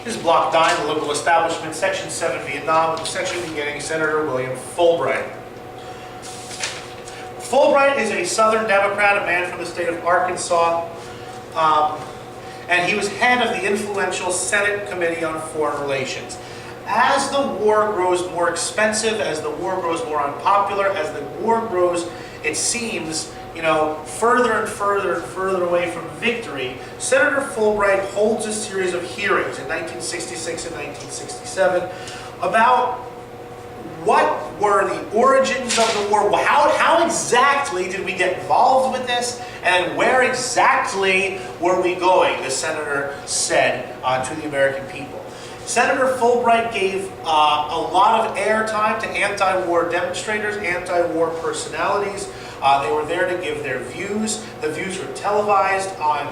This is Block 9, the Local Establishment, Section 7, Vietnam, with the section beginning Senator William Fulbright. Fulbright is a Southern Democrat, a man from the state of Arkansas, and he was head of the influential Senate Committee on Foreign Relations. As the war grows more expensive, as the war grows more unpopular, as the war grows, it seems, further and further and further away from victory, Senator Fulbright holds a series of hearings in 1966 and 1967 about what were the origins of the war, how exactly did we get involved with this, and where exactly were we going, the senator said to the American people. Senator Fulbright gave a lot of airtime to anti-war demonstrators, anti-war personalities. They were there to give their views. The views were televised on,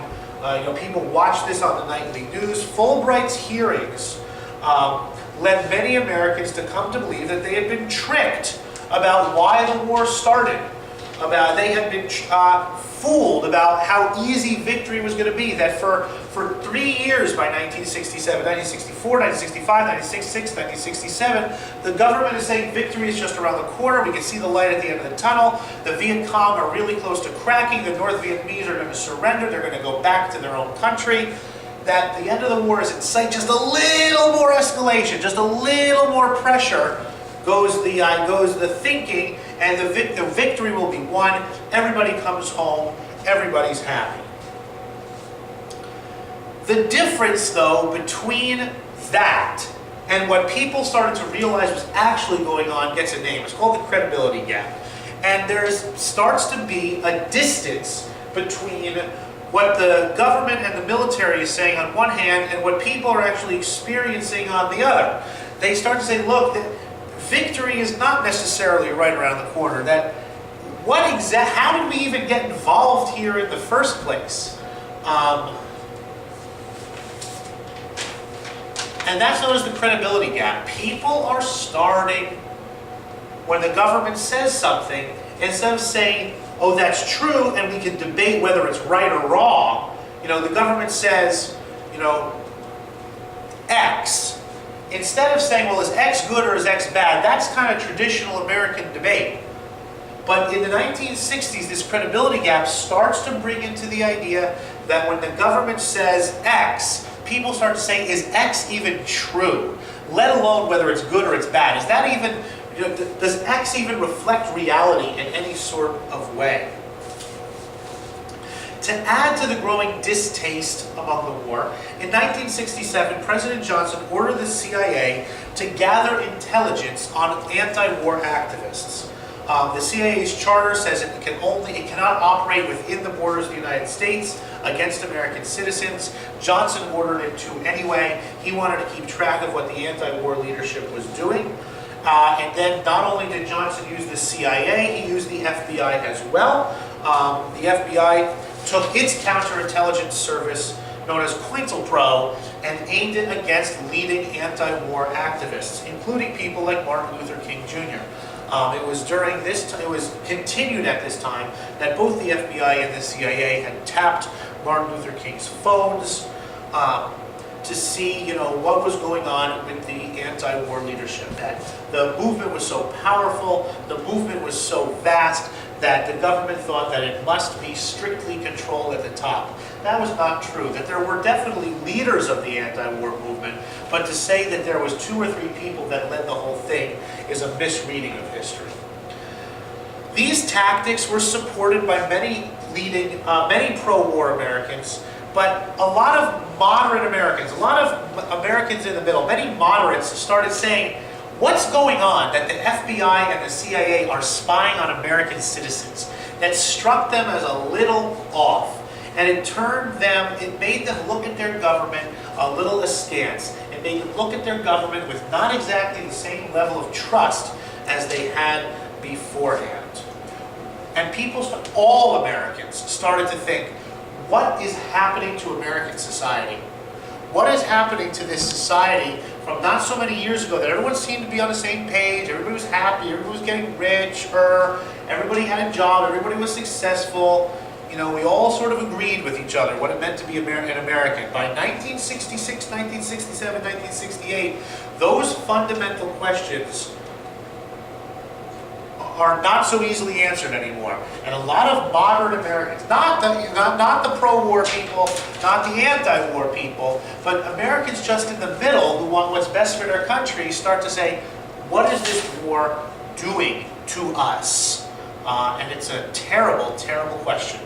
people watched this on the nightly news. Fulbright's hearings led many Americans to come to believe that they had been tricked about why the war started. They had been fooled about how easy victory was going to be, that for 3 years by 1967, 1964, 1965, 1966, 1967, the government is saying victory is just around the corner, we can see the light at the end of the tunnel, the Viet Cong are really close to cracking, the North Vietnamese are going to surrender, they're going to go back to their own country, that the end of the war is in sight, just a little more escalation, just a little more pressure goes the thinking, and the victory will be won. Everybody comes home, everybody's happy. The difference, though, between that and what people started to realize was actually going on gets a name. It's called the credibility gap. And there starts to be a distance between what the government and the military is saying on one hand and what people are actually experiencing on the other. They start to say, look, victory is not necessarily right around the corner. How did we even get involved here in the first place? And that's known as the credibility gap. People are starting, when the government says something, instead of saying, oh, that's true, and we can debate whether it's right or wrong, the government says, X. Instead of saying, well, is X good or is X bad? That's kind of traditional American debate. But in the 1960s, this credibility gap starts to bring into the idea that when the government says X, people start to say, is X even true? Let alone whether it's good or it's bad. Is that even, does X even reflect reality in any sort of way? To add to the growing distaste among the war, in 1967, President Johnson ordered the CIA to gather intelligence on anti-war activists. The CIA's charter says it cannot operate within the borders of the United States against American citizens. Johnson ordered it to anyway. He wanted to keep track of what the anti-war leadership was doing. And then not only did Johnson use the CIA, he used the FBI as well. The FBI took its counterintelligence service, known as COINTELPRO, and aimed it against leading anti-war activists, including people like Martin Luther King Jr. It was continued at this time that both the FBI and the CIA had tapped Martin Luther King's phones to see, what was going on with the anti-war leadership. That the movement was so powerful, the movement was so vast, that the government thought that it must be strictly controlled at the top. That was not true. That there were definitely leaders of the anti-war movement, but to say that there was 2 or 3 people that led the whole thing is a misreading of history. These tactics were supported by many pro-war Americans, but a lot of moderate Americans, a lot of Americans in the middle, many moderates started saying, what's going on that the FBI and the CIA are spying on American citizens? That struck them as a little off. And it made them look at their government a little askance. It made them look at their government with not exactly the same level of trust as they had beforehand. And all Americans started to think, what is happening to American society? What is happening to this society from not so many years ago that everyone seemed to be on the same page, everybody was happy, everybody was getting richer, everybody had a job, everybody was successful, we all sort of agreed with each each other, what it meant to be an American. By 1966, 1967, 1968, those fundamental questions are not so easily answered anymore. And a lot of modern Americans, not the pro-war people, not the anti-war people, but Americans just in the middle who want what's best for their country start to say, what is this war doing to us? And it's a terrible, terrible question.